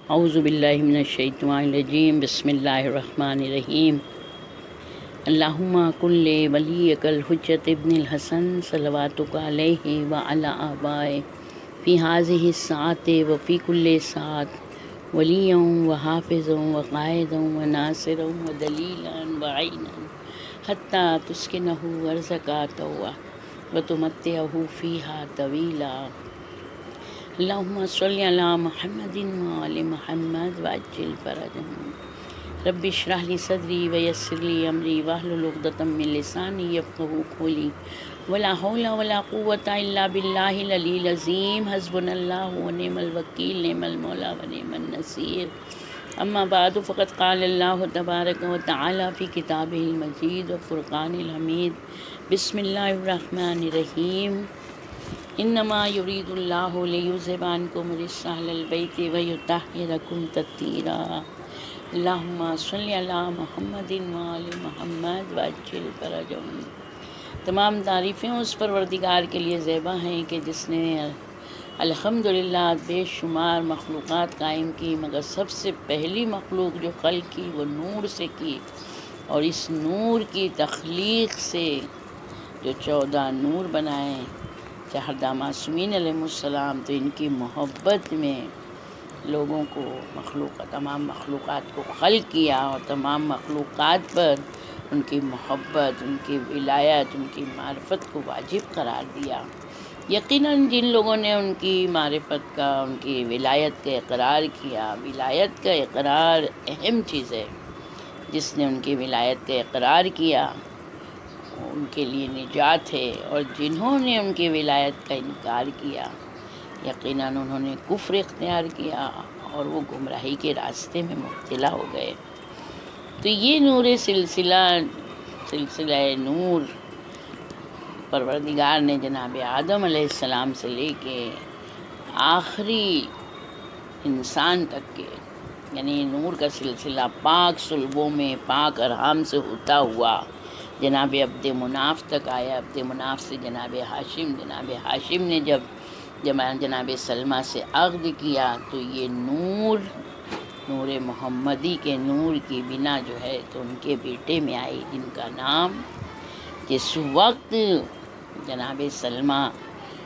اعوذ باللہ من الشیطان الرجیم، بسم اللہ الرحمن الرحیم۔ اللہم کل ولیک الحجۃ ابن الحسن صلواتک علیہ وعلی آبائہ فی ہذہ الساعۃ وفی کل ساعۃ ولیٰ وحافظا وقائدا وناصرا ودلیلا وعینا حتی تسکنہ ارضک طوعا وتمتعہ فیہا طویلا۔ اللہم صلی علی محمد وآل محمد وعجل فرجہم۔ رب اشرح لی صدری ویسر لی امری واحلل عقدۃ من لسانی یفقہوا قولی ولا حول ولا قوۃ الا باللہ العلی العظیم۔ حسبنا اللہ ونعم الوکیل، نعم المولا ونعم النصیر۔ اما بعد فقد قال اللہ تبارک و تعالی فی کتابہ المجید وفرقان الحمید۔ بسم اللہ الرحمن الرحیم۔ انما یرید اللہ لیذھب عنکم الرجس اہل البیت ویطہرکم تطہیرا۔ اللہم صلی علی محمد وآل محمد وعجل فرجہم۔ تمام تعریفیں اس پروردگار کے لیے زیبا ہیں کہ جس نے الحمدللہ بے شمار مخلوقات قائم کی، مگر سب سے پہلی مخلوق جو خلق کی وہ نور سے کی، اور اس نور کی تخلیق سے جو 14 نور بنائے، چہردہ معصومین علیہ السلام، تو ان کی محبت میں لوگوں کو تمام مخلوقات کو خلق کیا، اور تمام مخلوقات پر ان کی محبت، ان کی ولایت، ان کی معرفت کو واجب قرار دیا۔ یقیناً جن لوگوں نے ان کی معرفت کا، ان کی ولایت کا اقرار کیا، ولایت کا اقرار اہم چیز ہے، جس نے ان کی ولایت کا اقرار کیا ان کے لیے نجات ہے، اور جنہوں نے ان کی ولایت کا انکار کیا یقیناً انہوں نے کفر اختیار کیا اور وہ گمراہی کے راستے میں مبتلا ہو گئے۔ تو یہ نور سلسلہ نور پروردگار نے جناب آدم علیہ السلام سے لے کے آخری انسان تک کے، یعنی نور کا سلسلہ پاک صلبوں میں پاک ارحام سے ہوتا ہوا جناب عبد مناف تک آیا۔ عبد مناف سے جناب ہاشم نے جب جناب سلمہ سے عقد کیا، تو یہ نور محمدی کے نور کی بنا جو ہے تو ان کے بیٹے میں آئی، جن کا نام جس وقت جناب سلمہ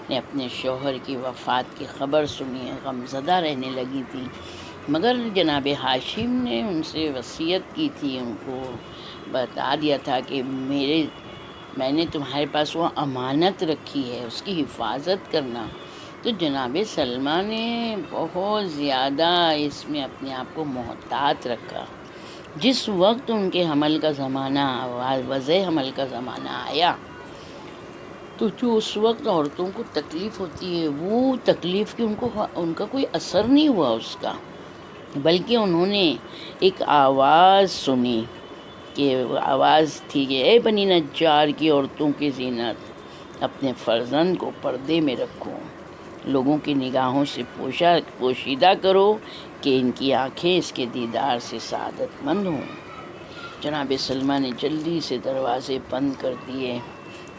نے اپنے شوہر کی وفات کی خبر سنی، غمزدہ رہنے لگی تھی، مگر جناب ہاشم نے ان سے وصیت کی تھی، ان کو بتا دیا تھا کہ میں نے تمہارے پاس وہ امانت رکھی ہے، اس کی حفاظت کرنا۔ تو جناب سلمہ نے بہت زیادہ اس میں اپنے آپ کو محتاط رکھا۔ جس وقت ان کے حمل کا زمانہ، وضع حمل کا زمانہ آیا، تو جو اس وقت عورتوں کو تکلیف ہوتی ہے، وہ تکلیف کی ان کا کوئی اثر نہیں ہوا اس کا، بلکہ انہوں نے ایک آواز سنی، کہ آواز تھی کہ اے بنی نجار کی عورتوں کی زینت، اپنے فرزند کو پردے میں رکھو، لوگوں کی نگاہوں سے پوشیدہ کرو کہ ان کی آنکھیں اس کے دیدار سے سعادت مند ہوں۔ جناب سلمہ نے جلدی سے دروازے بند کر دیے،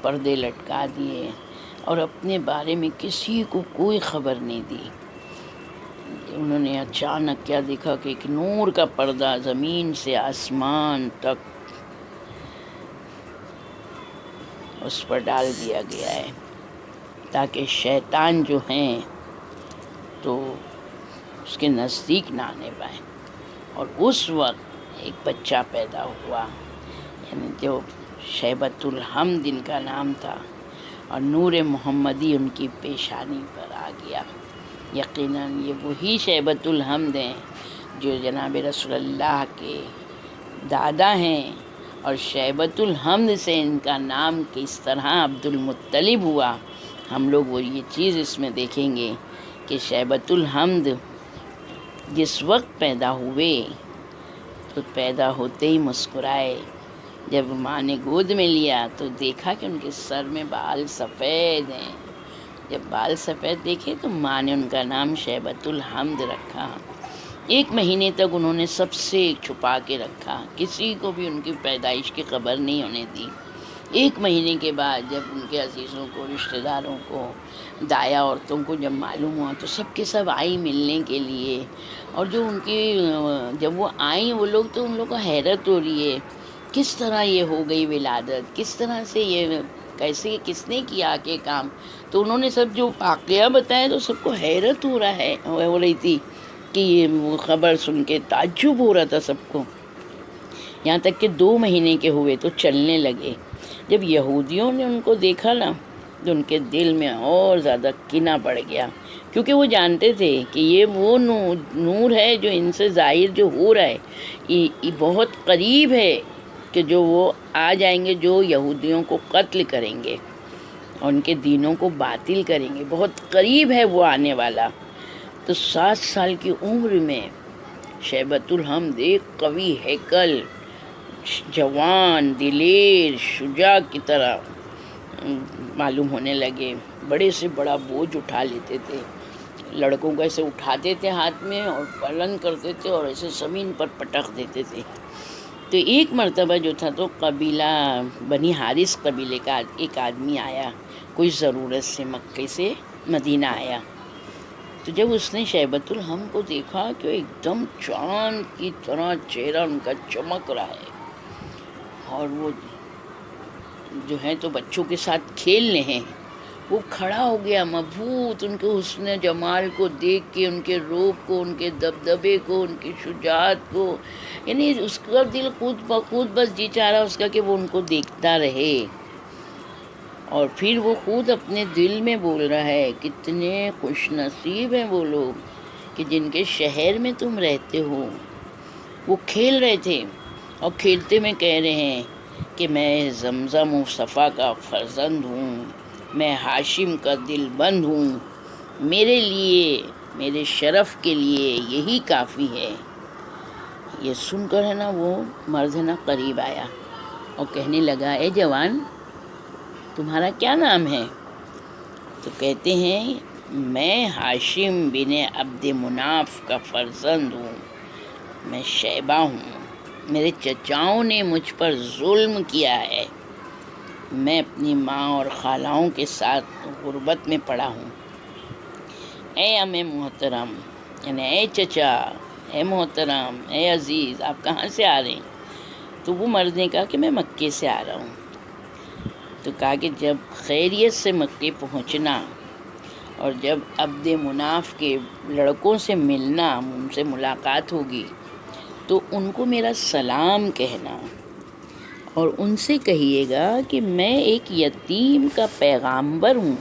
پردے لٹکا دیے، اور اپنے بارے میں کسی کو کوئی خبر نہیں دی۔ انہوں نے اچانک کیا دیکھا کہ ایک نور کا پردہ زمین سے آسمان تک اس پر ڈال دیا گیا ہے، تاکہ شیطان جو ہیں تو اس کے نزدیک نہ آنے پائیں۔ اور اس وقت ایک بچہ پیدا ہوا، یعنی جو شیبۃ الحمد ان کا نام تھا، اور نور محمدی ان کی پیشانی پر آ گیا۔ یقیناً یہ وہی شیبۃ الحمد ہیں جو جناب رسول اللہ کے دادا ہیں، اور شیبۃ الحمد سے ان کا نام کس طرح عبد المطلب ہوا، ہم لوگ وہ یہ چیز اس میں دیکھیں گے کہ شیبۃ الحمد جس وقت پیدا ہوئے تو پیدا ہوتے ہی مسکرائے۔ جب ماں نے گود میں لیا تو دیکھا کہ ان کے سر میں بال سفید ہیں۔ جب بال سفید دیکھے تو ماں نے ان کا نام شیبۃ الحمد رکھا۔ 1 مہینے تک انہوں نے سب سے چھپا کے رکھا، کسی کو بھی ان کی پیدائش کی خبر نہیں ہونے دی۔ 1 مہینے کے بعد جب ان کے عزیزوں کو، رشتہ داروں کو، دایا عورتوں کو جب معلوم ہوا تو سب کے سب آئی ملنے کے لیے. اور جو ان کی جب وہ آئیں وہ لوگ، تو ان لوگ کو حیرت ہو رہی ہے کس طرح یہ ہو گئی ولادت، کس طرح سے یہ، کیسے، کس نے کیا کہ کام. تو انہوں نے سب جو واقعہ بتایا تو سب کو حیرت ہو رہی تھی کہ یہ وہ خبر سن کے تعجب ہو رہا تھا سب کو. یہاں تک کہ 2 مہینے کے ہوئے تو چلنے لگے. جب یہودیوں نے ان کو دیکھا نا تو ان کے دل میں اور زیادہ کینہ بڑھ گیا، کیونکہ وہ جانتے تھے کہ یہ وہ نور ہے جو ان سے ظاہر جو ہو رہا ہے، یہ بہت قریب ہے کہ جو وہ آ جائیں گے، جو یہودیوں کو قتل کریں گے اور ان کے دینوں کو باطل کریں گے. بہت قریب ہے وہ آنے والا. تو 7 سال کی عمر میں شیبۃ الحمد ایک قوی ہیکل، جوان، دلیر، شجاع کی طرح معلوم ہونے لگے. بڑے سے بڑا بوجھ اٹھا لیتے تھے، لڑکوں کو ایسے اٹھاتے تھے ہاتھ میں اور بلند کرتے تھے اور ایسے زمین پر پٹخ دیتے تھے. تو ایک مرتبہ جو تھا تو قبیلہ بنی حارث قبیلے کا ایک آدمی آیا، کوئی ضرورت سے مکے سے مدینہ آیا. تو جب اس نے شیبۃ الحم کو دیکھا کہ ایک دم چاند کی طرح چہرہ ان کا چمک رہا ہے، اور وہ جو ہیں تو بچوں کے ساتھ کھیلنے ہیں، وہ کھڑا ہو گیا مبہوت ان کے حسن جمال کو دیکھ کے، ان کے روب کو، ان کے دبدبے کو، ان کی شجاعت کو. یعنی اس کا دل خود بخود بس جی چاہ رہا اس کا کہ وہ ان کو دیکھتا رہے. اور پھر وہ خود اپنے دل میں بول رہا ہے کتنے خوش نصیب ہیں وہ لوگ کہ جن کے شہر میں تم رہتے ہو. وہ کھیل رہے تھے اور کھیلتے میں کہہ رہے ہیں کہ میں زمزم و صفا کا فرزند ہوں، میں ہاشم کا دل بند ہوں، میرے لیے، میرے شرف کے لیے یہی کافی ہے. یہ سن کر ہے نا وہ مرد ہے نا قریب آیا اور کہنے لگا اے جوان، تمہارا کیا نام ہے؟ تو کہتے ہیں میں ہاشم بن عبد مناف کا فرزند ہوں، میں شیبہ ہوں، میرے چچاؤں نے مجھ پر ظلم کیا ہے، میں اپنی ماں اور خالاؤں کے ساتھ غربت میں پڑا ہوں. اے ام محترم، یعنی اے چچا، اے محترم، اے عزیز، آپ کہاں سے آ رہے ہیں؟ تو وہ مرد نے کہا کہ میں مکے سے آ رہا ہوں. تو کہا کہ جب خیریت سے مکے پہنچنا اور جب عبد مناف کے لڑکوں سے ملنا، ان سے ملاقات ہوگی تو ان کو میرا سلام کہنا اور ان سے کہیے گا کہ میں ایک یتیم کا پیغامبر ہوں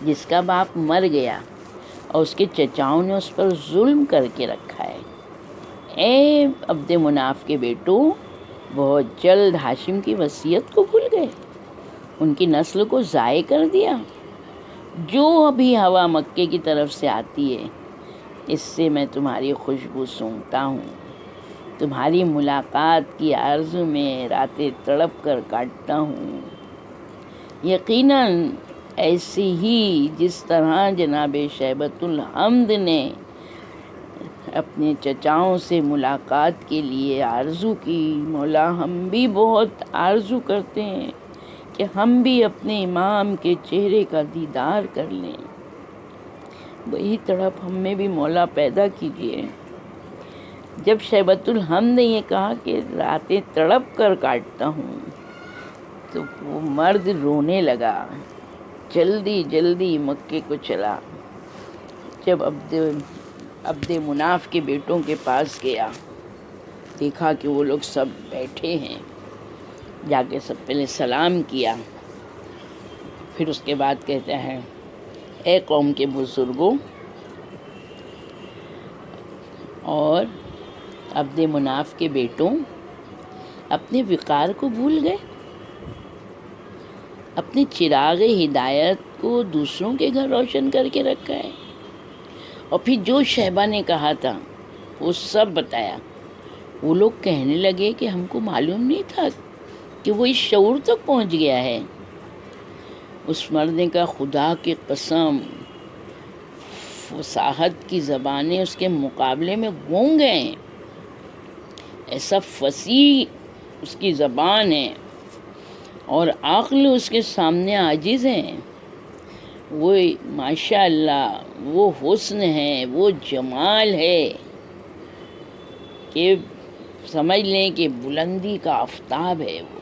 جس کا باپ مر گیا اور اس کے چچاؤں نے اس پر ظلم کر کے رکھا ہے. اے عبد مناف کے بیٹو، بہت جلد ہاشم کی وصیت کو بھول گئے، ان کی نسل کو ضائع کر دیا. جو ابھی ہوا مکے کی طرف سے آتی ہے اس سے میں تمہاری خوشبو سونگھتا ہوں، تمہاری ملاقات کی آرزو میں راتیں تڑپ کر کاٹتا ہوں. یقیناً ایسی ہی جس طرح جناب شیبۃ الحمد نے اپنے چچاؤں سے ملاقات کے لیے آرزو کی، مولا ہم بھی بہت آرزو کرتے ہیں کہ ہم بھی اپنے امام کے چہرے کا دیدار کر لیں. وہی تڑپ ہم میں بھی مولا پیدا کیجیے. جب شیبۃ الحمد نے یہ کہا کہ راتیں تڑپ کر کاٹتا ہوں تو وہ مرد رونے لگا، جلدی جلدی مکے کو چلا. جب عبد مناف کے بیٹوں کے پاس گیا، دیکھا کہ وہ لوگ سب بیٹھے ہیں، جا کے سب پہلے سلام کیا. پھر اس کے بعد کہتے ہیں اے قوم کے بزرگوں، اور عبد مناف کے بیٹوں، اپنے وقار کو بھول گئے، اپنے چراغ ہدایت کو دوسروں کے گھر روشن کر کے رکھا ہے. اور پھر جو شیبہ نے کہا تھا وہ سب بتایا. وہ لوگ کہنے لگے کہ ہم کو معلوم نہیں تھا کہ وہ اس شعور تک پہنچ گیا ہے. اس مرد نے کہا خدا کی قسم، فصاحت کی زبانیں اس کے مقابلے میں گونگ ہیں، ایسا فصیح اس کی زبان ہے. اور عقل اس کے سامنے عاجز ہیں. وہ ماشاء اللہ وہ حسن ہے، وہ جمال ہے کہ سمجھ لیں کہ بلندی کا آفتاب ہے، وہ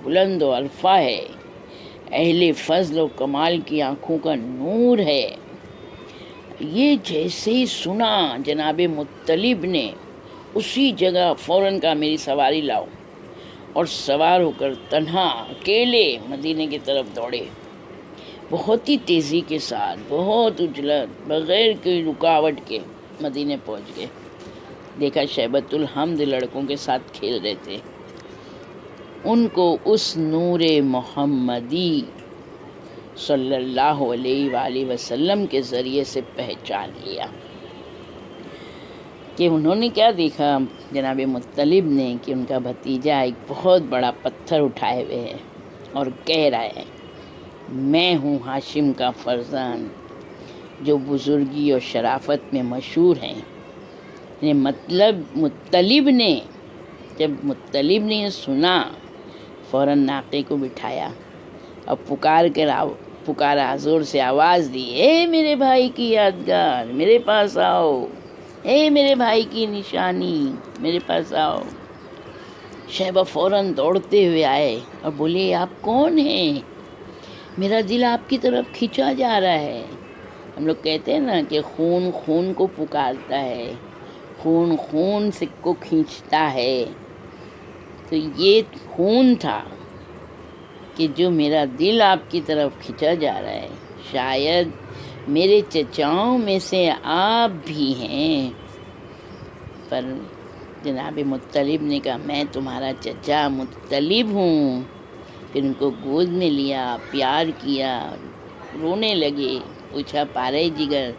بلند و عرفہ ہے، اہل فضل و کمال کی آنکھوں کا نور ہے. یہ جیسے ہی سنا جناب مطلب نے اسی جگہ فوراً کہا میری سواری لاؤ، اور سوار ہو کر تنہا اکیلے مدینے کی طرف دوڑے. بہت ہی تیزی کے ساتھ، بہت اجلت، بغیر کوئی رکاوٹ کے مدینے پہنچ گئے. دیکھا شیبۃ الحمد لڑکوں کے ساتھ کھیل رہے تھے. ان کو اس نور محمدی صلی اللہ علیہ وآلہ وسلم کے ذریعے سے پہچان لیا. کہ انہوں نے کیا دیکھا جناب مطلب نے کہ ان کا بھتیجا ایک بہت بڑا پتھر اٹھائے ہوئے ہے اور کہہ رہا ہے میں ہوں ہاشم کا فرزند جو بزرگی اور شرافت میں مشہور ہیں. مطلب نے جب مطلب نے یہ سنا فوراً ناقے کو بٹھایا اور پکارا زور سے آواز دی، اے میرے بھائی کی یادگار میرے پاس آؤ، اے میرے بھائی کی نشانی میرے پاس آؤ. شیبہ فوراً دوڑتے ہوئے آئے اور بولے آپ کون ہیں؟ میرا دل آپ کی طرف کھینچا جا رہا ہے. ہم لوگ کہتے ہیں نا کہ خون خون کو پکارتا ہے، خون خون سے کو کھینچتا ہے. تو یہ خون تھا کہ جو میرا دل آپ کی طرف کھینچا جا رہا ہے. شاید میرے چچاؤں میں سے آپ بھی ہیں. پر جناب مطلب نے کہا میں تمہارا چچا مطلب ہوں. پھر ان کو گود میں لیا، پیار کیا، رونے لگے. پوچھا پارے جگر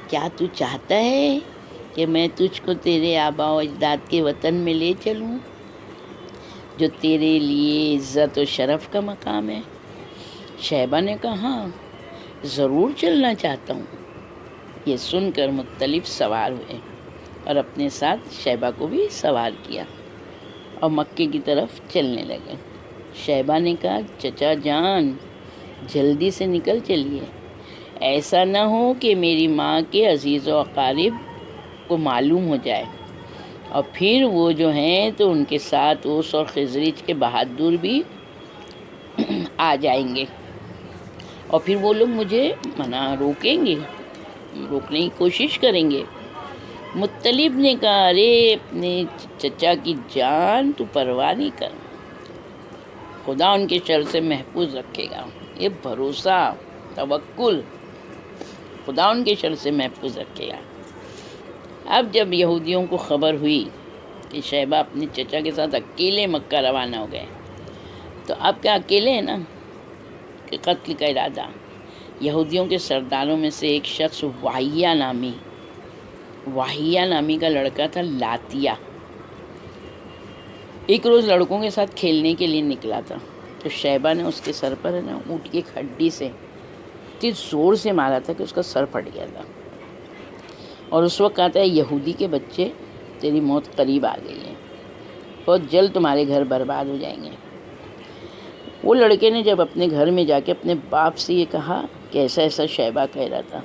کیا تو چاہتا ہے کہ میں تجھ کو تیرے آبا و اجداد کے وطن میں لے چلوں جو تیرے لیے عزت و شرف کا مقام ہے؟ شیبہ نے کہا ہاں ضرور چلنا چاہتا ہوں. یہ سن کر مطلب سوار ہوئے اور اپنے ساتھ شیبہ کو بھی سوار کیا اور مکے کی طرف چلنے لگے. شیبہ نے کہا چچا جان جلدی سے نکل چلیے، ایسا نہ ہو کہ میری ماں کے عزیز و اقارب کو معلوم ہو جائے اور پھر وہ جو ہیں تو ان کے ساتھ اوس اور خزرج کے بہادر بھی آ جائیں گے اور پھر وہ لوگ مجھے روکیں گے، روکنے کی کوشش کریں گے. مطلب نے کہا ارے اپنے چچا کی جان تو پرواہ نہیں کر، خدا ان کے شر سے محفوظ رکھے گا. یہ بھروسہ توکل، خدا ان کے شر سے محفوظ رکھے گا. اب جب یہودیوں کو خبر ہوئی کہ شیبہ اپنے چچا کے ساتھ اکیلے مکہ روانہ ہو گئے تو اب کیا اکیلے ہیں نا کہ قتل کا ارادہ. یہودیوں کے سرداروں میں سے ایک شخص واہیہ نامی کا لڑکا تھا. لاتیہ ایک روز لڑکوں کے ساتھ کھیلنے کے لیے نکلا تھا تو شیبہ نے اس کے سر پر اونٹ کی کھڈی سے اتنی زور سے مارا تھا کہ اس کا سر پھٹ گیا تھا. اور اس وقت کہتا ہے یہودی کے بچے تیری موت قریب آ گئی ہے، بہت جلد تمہارے گھر برباد ہو جائیں گے. وہ لڑکے نے جب اپنے گھر میں جا کے اپنے باپ سے یہ کہا کہ ایسا ایسا شیبہ کہہ رہا تھا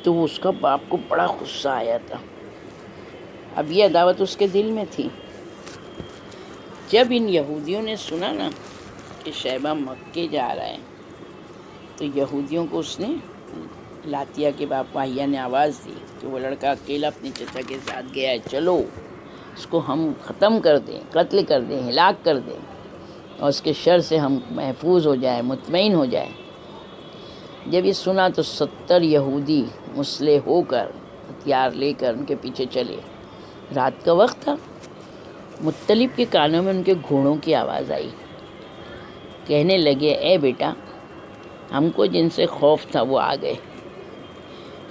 تو اس کا باپ کو بڑا غصہ آیا تھا. اب یہ عداوت اس کے دل میں تھی. جب ان یہودیوں نے سنا نا کہ شیبہ مکے جا رہا ہے تو یہودیوں کو اس نے لاتیہ کے باپ واہیہ نے آواز دی کہ وہ لڑکا اکیلا اپنے چچا کے ساتھ گیا ہے، چلو اس کو ہم ختم کر دیں، قتل کر دیں، ہلاک کر دیں اور اس کے شر سے ہم محفوظ ہو جائیں، مطمئن ہو جائیں. جب یہ سنا تو 70 یہودی مسلح ہو کر ہتھیار لے کر ان کے پیچھے چلے. رات کا وقت تھا. مطلب کے کانوں میں ان کے گھوڑوں کی آواز آئی. کہنے لگے اے بیٹا ہم کو جن سے خوف تھا وہ آ گئے.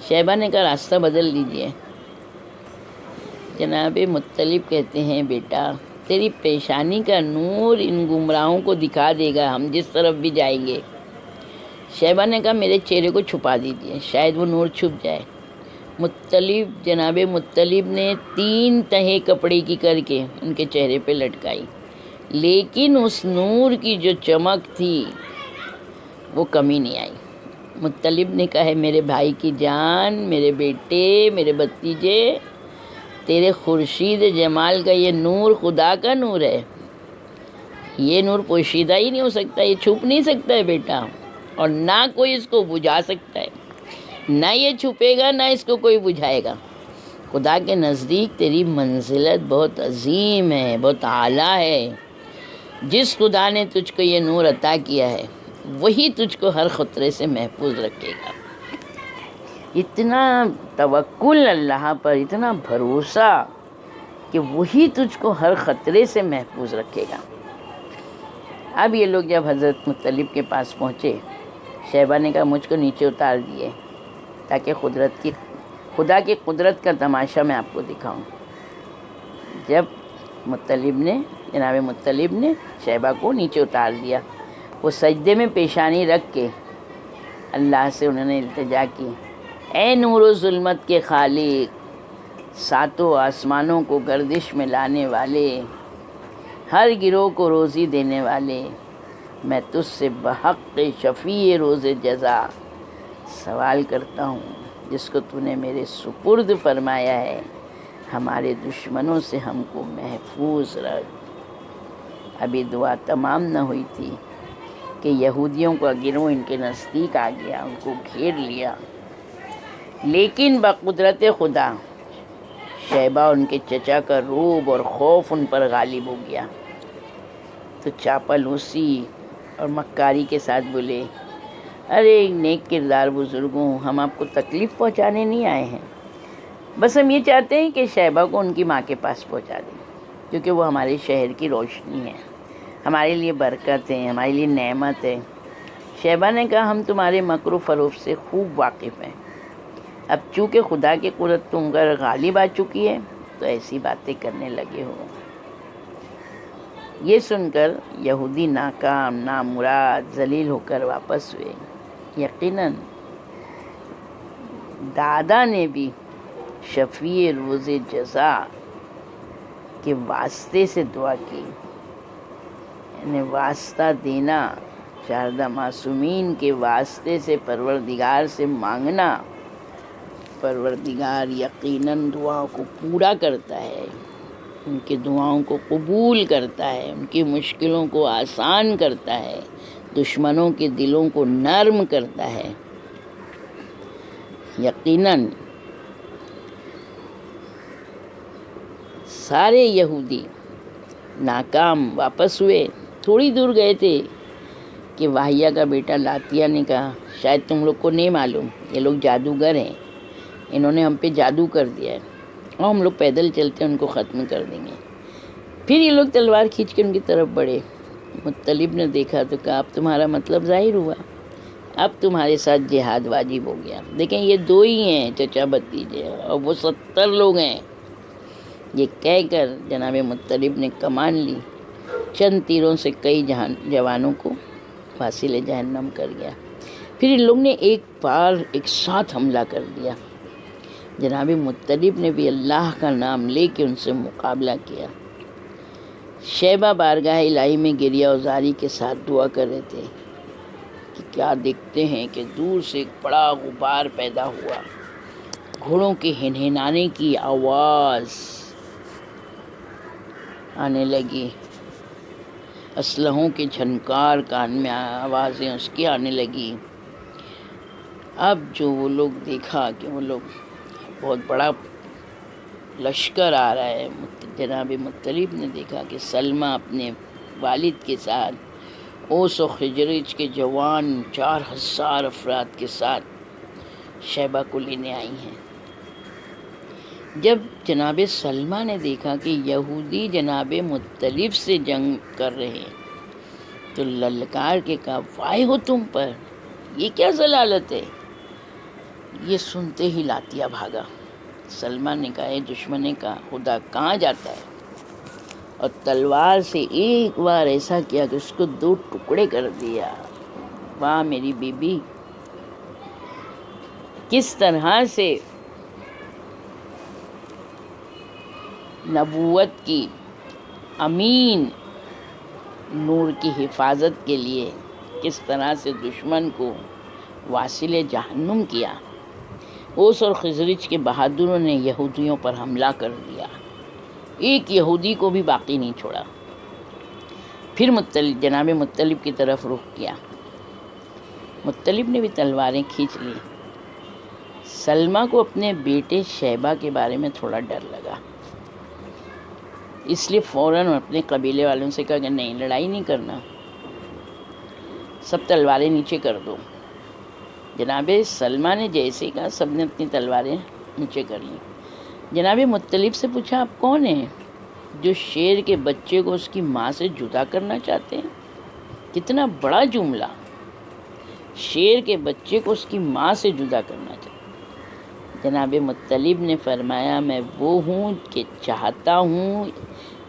شیبہ نے کہا راستہ بدل دیجئے. جناب مطلب کہتے ہیں بیٹا تیری پیشانی کا نور ان گمراہوں کو دکھا دے گا ہم جس طرف بھی جائیں گے. شیبہ نے کہا میرے چہرے کو چھپا دیجئے شاید وہ نور چھپ جائے. جناب مطلب نے 3 تہیں کپڑے کی کر کے ان کے چہرے پہ لٹکائی. لیکن اس نور کی جو چمک تھی وہ کمی نہیں آئی۔ مطلب نے کہا ہے میرے بھائی کی جان، میرے بیٹے، میرے بھتیجے، تیرے خورشید جمال کا یہ نور خدا کا نور ہے، یہ نور پوشیدہ ہی نہیں ہو سکتا، یہ چھپ نہیں سکتا ہے بیٹا، اور نہ کوئی اس کو بجھا سکتا ہے، نہ یہ چھپے گا نہ اس کو کوئی بجھائے گا۔ خدا کے نزدیک تیری منزلت بہت عظیم ہے، بہت اعلیٰ ہے۔ جس خدا نے تجھ کو یہ نور عطا کیا ہے وہی تجھ کو ہر خطرے سے محفوظ رکھے گا۔ اتنا توکل اللہ پر، اتنا بھروسہ کہ وہی تجھ کو ہر خطرے سے محفوظ رکھے گا۔ اب یہ لوگ جب حضرت مطلب کے پاس پہنچے، شیبہ نے کہا مجھ کو نیچے اتار دیے تاکہ خدا کی قدرت کا تماشا میں آپ کو دکھاؤں۔ جب جناب مطلب نے شیبہ کو نیچے اتار دیا، وہ سجدے میں پیشانی رکھ کے اللہ سے انہوں نے التجا کی، اے نور و ظلمت کے خالق، ساتوں آسمانوں کو گردش میں لانے والے، ہر گروہ کو روزی دینے والے، میں تجھ سے بحق شفیع روز جزا سوال کرتا ہوں، جس کو تو نے میرے سپرد فرمایا ہے، ہمارے دشمنوں سے ہم کو محفوظ رکھ۔ ابھی دعا تمام نہ ہوئی تھی کہ یہودیوں کا گروہ ان کے نزدیک آ گیا، ان کو گھیر لیا، لیکن بقدرت خدا شیبہ ان کے چچا کا روب اور خوف ان پر غالب ہو گیا، تو چاپلوسی اور مکاری کے ساتھ بولے، ارے نیک کردار بزرگوں، ہم آپ کو تکلیف پہنچانے نہیں آئے ہیں، بس ہم یہ چاہتے ہیں کہ شیبہ کو ان کی ماں کے پاس پہنچا دیں، کیونکہ وہ ہمارے شہر کی روشنی ہے، ہمارے لیے برکت ہے، ہمارے لیے نعمت ہے۔ شیبہ نے کہا ہم تمہارے مکر و فریب سے خوب واقف ہیں، اب چونکہ خدا کی قدرت تم پر غالب آ چکی ہے تو ایسی باتیں کرنے لگے ہو۔ یہ سن کر یہودی ناکام، نامراد، ذلیل ہو کر واپس ہوئے۔ یقیناً دادا نے بھی شفیع روز جزا کے واسطے سے دعا کی، یعنی واسطہ دینا، شاردہ معصومین کے واسطے سے پروردگار سے مانگنا۔ پروردگار یقیناً دعاؤں کو پورا کرتا ہے، ان کی دعاؤں کو قبول کرتا ہے، ان کی مشکلوں کو آسان کرتا ہے، دشمنوں کے دلوں کو نرم کرتا ہے۔ یقیناً سارے یہودی ناکام واپس ہوئے۔ تھوڑی دور گئے تھے کہ واہیہ کا بیٹا لاتیہ نے کہا شاید تم لوگ کو نہیں معلوم، یہ لوگ جادوگر ہیں، انہوں نے ہم پہ جادو کر دیا ہے، اور ہم لوگ پیدل چلتے ان کو ختم کر دیں گے۔ پھر یہ لوگ تلوار کھینچ کے ان کی طرف بڑھے۔ مطلب نے دیکھا تو کہا اب تمہارا مطلب ظاہر ہوا، اب تمہارے ساتھ جہاد واجب ہو گیا۔ دیکھیں یہ دو ہی ہیں چچا بھتیجے، اور وہ 70 لوگ ہیں۔ یہ کہہ کر جناب مطلب نے کمان لی، چند تیروں سے کئی جوانوں کو واصل جہنم کر گیا۔ پھر ان لوگ نے ایک بار ایک ساتھ حملہ کر دیا۔ جناب مطلب نے بھی اللہ کا نام لے کے ان سے مقابلہ کیا۔ شیبہ بارگاہ الہی میں گریہ وزاری کے ساتھ دعا کر رہے تھے کہ کیا دیکھتے ہیں کہ دور سے ایک بڑا غبار پیدا ہوا، گھوڑوں کے ہنہنانے کی آواز آنے لگی، اسلحوں کے جھنکار کان میں آوازیں اس کی آنے لگی۔ اب جو وہ لوگ دیکھا کہ وہ لوگ بہت بڑا لشکر آ رہا ہے، جناب مطلب نے دیکھا کہ سلمہ اپنے والد کے ساتھ اوس و خزرج کے جوان 4000 افراد کے ساتھ شیبہ کو لینے آئی ہیں۔ جب جناب سلمہ نے دیکھا کہ یہودی جناب مطلب سے جنگ کر رہے ہیں تو للکار کے کہا وائے ہو تم پر، یہ کیا ضلالت ہے؟ یہ سنتے ہی لاتیہ بھاگا۔ سلمہ نے کہا اے دشمن کا خدا کہاں جاتا ہے، اور تلوار سے ایک بار ایسا کیا کہ اس کو 2 ٹکڑے کر دیا۔ واہ میری بی بی، کس طرح سے نبوت کی امین نور کی حفاظت کے لیے کس طرح سے دشمن کو واصل جہنم کیا۔ اوس اور خزرج کے بہادروں نے یہودیوں پر حملہ کر دیا، ایک یہودی کو بھی باقی نہیں چھوڑا۔ پھر جناب مطلب کی طرف رخ کیا۔ مطلب نے بھی تلواریں کھینچ لی۔ سلمہ کو اپنے بیٹے شیبہ کے بارے میں تھوڑا ڈر لگا، اس لیے فوراً اپنے قبیلے والوں سے کہا کہ نہیں، لڑائی نہیں کرنا، سب تلواریں نیچے کر دو۔ جناب سلمہ نے جیسے کہا، سب نے اپنی تلواریں نیچے کر لیں۔ جناب مطلب سے پوچھا، آپ کون ہیں جو شیر کے بچے کو اس کی ماں سے جدا کرنا چاہتے ہیں؟ کتنا بڑا جملہ، شیر کے بچے کو اس کی ماں سے جدا کرنا چاہتے ہیں۔ جناب مطلب نے فرمایا، میں وہ ہوں کہ چاہتا ہوں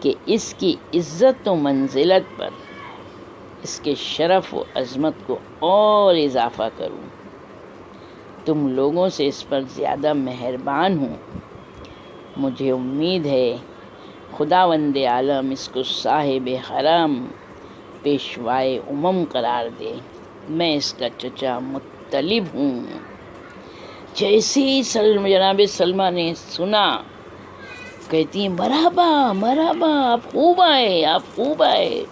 کہ اس کی عزت و منزلت پر، اس کے شرف و عظمت کو اور اضافہ کروں۔ تم لوگوں سے اس پر زیادہ مہربان ہوں۔ مجھے امید ہے خداوند عالم اس کو صاحب حرم پیشوائے قرار دے۔ میں اس کا چچا مطلب ہوں۔ جیسے ہی جناب سلمہ نے سنا، کہتی ہیں، مرحبا مرحبا، آپ خوب آئے، آپ خوب آئے،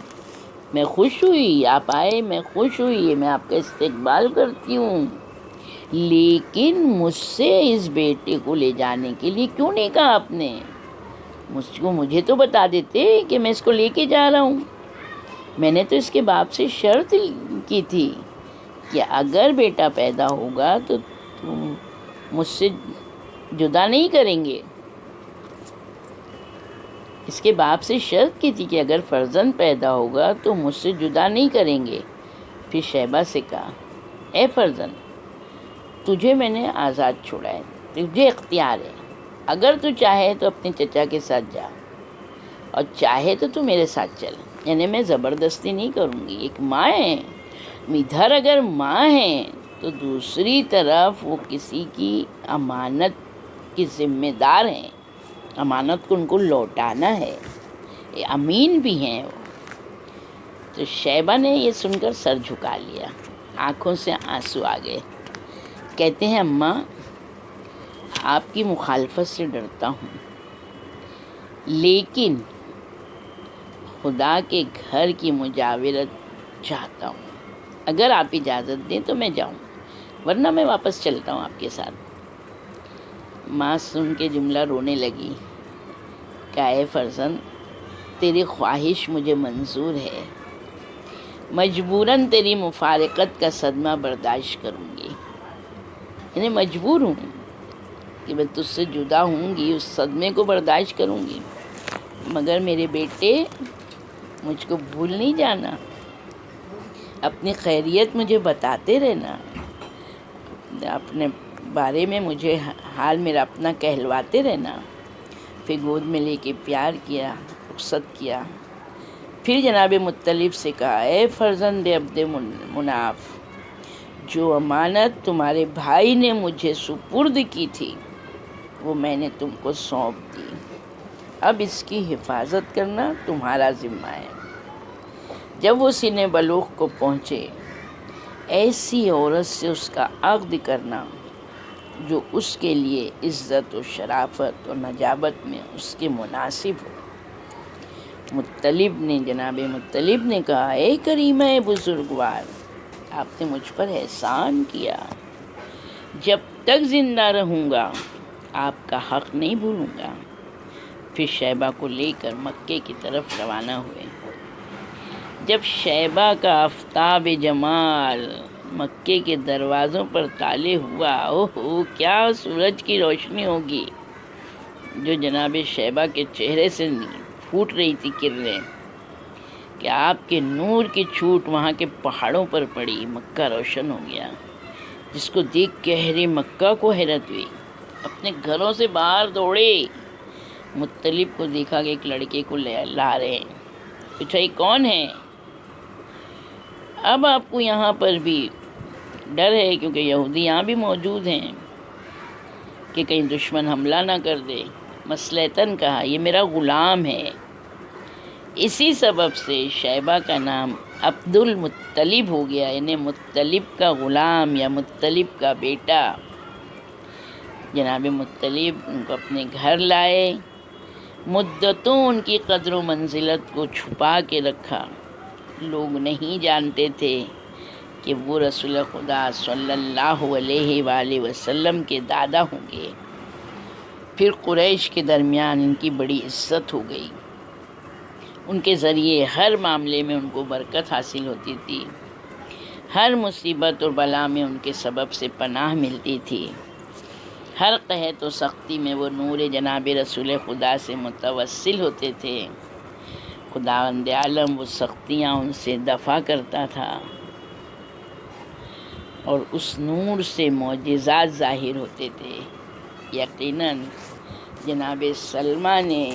میں خوش ہوئی آپ آئے، میں خوش ہوئی، میں آپ کا استقبال کرتی ہوں، لیکن مجھ سے اس بیٹے کو لے جانے کے لیے کیوں نہیں کہا آپ نے؟ مجھے تو بتا دیتے کہ میں اس کو لے کے جا رہا ہوں۔ میں نے تو اس کے باپ سے شرط کی تھی کہ اگر بیٹا پیدا ہوگا تو تم مجھ سے جدا نہیں کریں گے۔ اس کے باپ سے شرط کی تھی کہ اگر فرزند پیدا ہوگا تو مجھ سے جدا نہیں کریں گے۔ پھر شیبہ سے کہا، اے فرزند، تجھے میں نے آزاد چھوڑا ہے، تجھے اختیار ہے، اگر تو چاہے تو اپنے چچا کے ساتھ جا، اور چاہے تو میرے ساتھ چل، یعنی میں زبردستی نہیں کروں گی۔ ایک ماں ہے، ادھر اگر ماں ہے تو دوسری طرف وہ کسی کی امانت کی ذمہ دار ہیں، امانت کو ان کو لوٹانا ہے، امین بھی ہیں وہ۔ تو شیبہ نے یہ سن کر سر جھکا لیا، آنکھوں سے آنسو آ گئے۔ کہتے ہیں، اماں، آپ کی مخالفت سے ڈرتا ہوں، لیکن خدا کے گھر کی مجاورت چاہتا ہوں، اگر آپ اجازت دیں تو میں جاؤں، ورنہ میں واپس چلتا ہوں آپ کے ساتھ۔ ماں سن کے جملہ رونے لگی، کہا، اے فرزند، تیری خواہش مجھے منظور ہے، مجبوراً تیری مفارقت کا صدمہ برداشت کروں گی، یعنی مجبور ہوں کہ میں تجھ سے جدا ہوں گی، اس صدمے کو برداشت کروں گی، مگر میرے بیٹے، مجھ کو بھول نہیں جانا، اپنی خیریت مجھے بتاتے رہنا، اپنے بارے میں مجھے حال میرا اپنا کہلواتے رہنا۔ پھر گود میں لے کے پیار کیا، رخصت کیا۔ پھر جناب مطلب سے کہا، اے فرزند عبد مناف، جو امانت تمہارے بھائی نے مجھے سپرد کی تھی وہ میں نے تم کو سونپ دی، اب اس کی حفاظت کرنا تمہارا ذمہ ہے۔ جب وہ سن بلوغ کو پہنچے، ایسی عورت سے اس کا عقد کرنا جو اس کے لیے عزت و شرافت اور نجابت میں اس کے مناسب ہو۔ جناب مطلب نے کہا، اے کریمہ بزرگوار، آپ نے مجھ پر احسان کیا، جب تک زندہ رہوں گا آپ کا حق نہیں بھولوں گا۔ پھر شیبہ کو لے کر مکے کی طرف روانہ ہوئے۔ جب شیبہ کا آفتاب جمال مکے کے دروازوں پر طالع ہوا، اوہو، کیا سورج کی روشنی ہوگی جو جناب شیبہ کے چہرے سے پھوٹ رہی تھی کرنیں، کہ آپ کے نور کی چھوٹ وہاں کے پہاڑوں پر پڑی، مکہ روشن ہو گیا، جس کو دیکھ کے اہل مکہ کو حیرت ہوئی، اپنے گھروں سے باہر دوڑے۔ مطلب کو دیکھا کہ ایک لڑکے کو لا رہے ہیں، پوچھا، یہ کون ہے؟ اب آپ کو یہاں پر بھی ڈر ہے، کیونکہ یہودی یہاں بھی موجود ہیں، کہ کہیں دشمن حملہ نہ کر دے۔ مصلحتاً کہا، یہ میرا غلام ہے، اسی سبب سے شیبہ کا نام عبد المطلب ہو گیا، یعنی مطلب کا غلام یا مطلب کا بیٹا۔ جناب مطلب ان کو اپنے گھر لائے، مدتوں ان کی قدر و منزلت کو چھپا کے رکھا۔ لوگ نہیں جانتے تھے کہ وہ رسول خدا صلی اللہ علیہ وآلہ وسلم کے دادا ہوں گے۔ پھر قریش کے درمیان ان کی بڑی عزت ہو گئی، ان کے ذریعے ہر معاملے میں ان کو برکت حاصل ہوتی تھی، ہر مصیبت اور بلا میں ان کے سبب سے پناہ ملتی تھی، ہر قحط و سختی میں وہ نور جناب رسول خدا سے متوسل ہوتے تھے۔ خداوند عالم وہ سختیاں ان سے دفع کرتا تھا اور اس نور سے معجزات ظاہر ہوتے تھے۔ یقیناً جناب سلمہ نے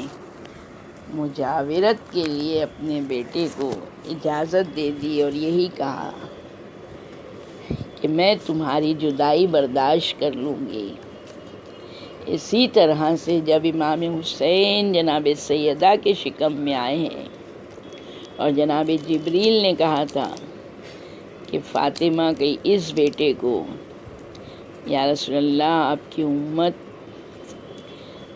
مجاورت کے لیے اپنے بیٹے کو اجازت دے دی اور یہی کہا کہ میں تمہاری جدائی برداشت کر لوں گی۔ اسی طرح سے جب امام حسین جناب سیدہ کے شکم میں آئے ہیں اور جناب جبریل نے کہا تھا کہ فاطمہ کے اس بیٹے کو یا رسول اللہ آپ کی امت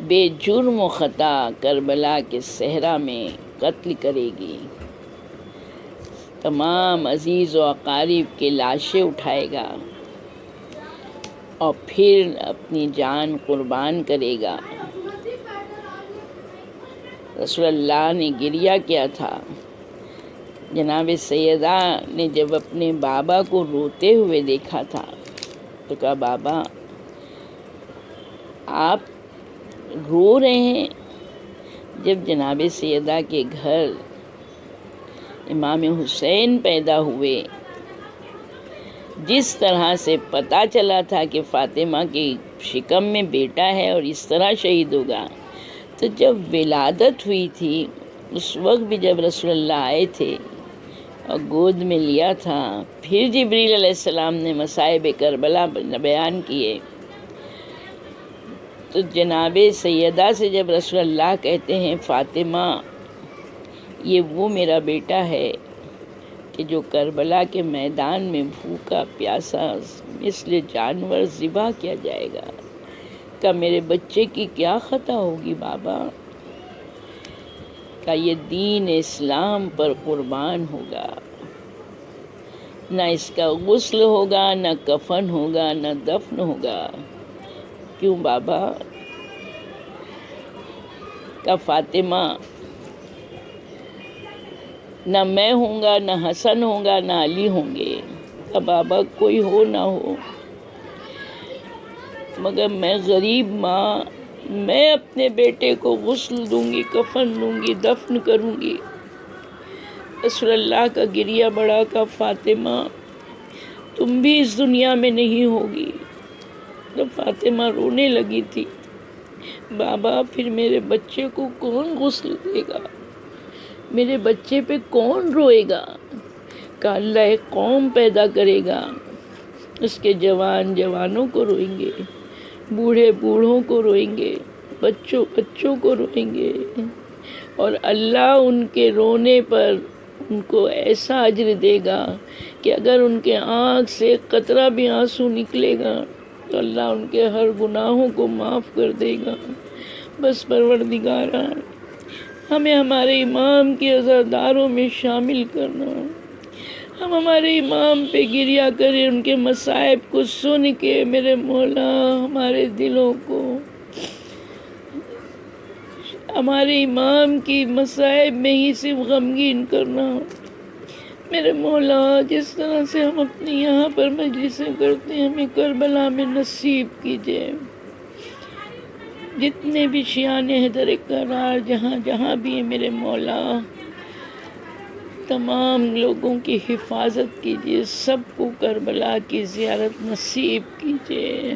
بے جرم و خطا کربلا کے صحرا میں قتل کرے گی، تمام عزیز و اقارب کے لاشیں اٹھائے گا اور پھر اپنی جان قربان کرے گا۔ رسول اللہ نے گریہ کیا تھا۔ جناب سیدہ نے جب اپنے بابا کو روتے ہوئے دیکھا تھا تو کہا بابا آپ رو رہے ہیں؟ جب جناب سیدہ کے گھر امام حسین پیدا ہوئے، جس طرح سے پتہ چلا تھا کہ فاطمہ کے شکم میں بیٹا ہے اور اس طرح شہید ہوگا، تو جب ولادت ہوئی تھی اس وقت بھی جب رسول اللہ آئے تھے اور گود میں لیا تھا، پھر جبریل علیہ السلام نے مصائب کربلا بیان کیے، تو جناب سیدہ سے جب رسول اللہ کہتے ہیں فاطمہ یہ وہ میرا بیٹا ہے کہ جو کربلا کے میدان میں بھوکا پیاسا مثل جانور ذبح کیا جائے گا، کہ میرے بچے کی کیا خطا ہوگی بابا، کہ یہ دین اسلام پر قربان ہوگا، نہ اس کا غسل ہوگا، نہ کفن ہوگا، نہ دفن ہوگا۔ کیوں بابا؟ کہ فاطمہ نہ میں ہوں گا، نہ حسن ہوگا، نہ علی ہوں گے، کہ بابا کوئی ہو نہ ہو، مگر میں غریب ماں، میں اپنے بیٹے کو غسل دوں گی، کفن دوں گی، دفن کروں گی۔ رسول اللہ کا گریہ بڑھا کہ فاطمہ تم بھی اس دنیا میں نہیں ہوگی۔ تو فاطمہ رونے لگی تھی، بابا پھر میرے بچے کو کون غسل دے گا، میرے بچے پہ کون روئے گا؟ کہ اللہ ایک قوم پیدا کرے گا، اس کے جوان جوانوں کو روئیں گے، بوڑھے بوڑھوں کو روئیں گے، بچوں بچوں کو روئیں گے، اور اللہ ان کے رونے پر ان کو ایسا اجر دے گا کہ اگر ان کے آنکھ سے قطرہ بھی آنسو نکلے گا تو اللہ ان کے ہر گناہوں کو معاف کر دے گا۔ بس پروردگارا ہمیں ہمارے امام کے عزاداروں میں شامل کرنا، ہم ہمارے امام پہ گریہ کریں، ان کے مصائب کو سن کے میرے مولا ہمارے دلوں کو ہمارے امام کی مصائب میں ہی صرف غمگین کرنا۔ میرے مولا جس طرح سے ہم اپنے یہاں پر مجلسیں کرتے ہیں ہمیں کربلا میں نصیب کیجئے۔ جتنے بھی شیعان حیدر کرار جہاں جہاں بھی ہیں میرے مولا تمام لوگوں کی حفاظت کیجئے، سب کو کربلا کی زیارت نصیب کیجئے۔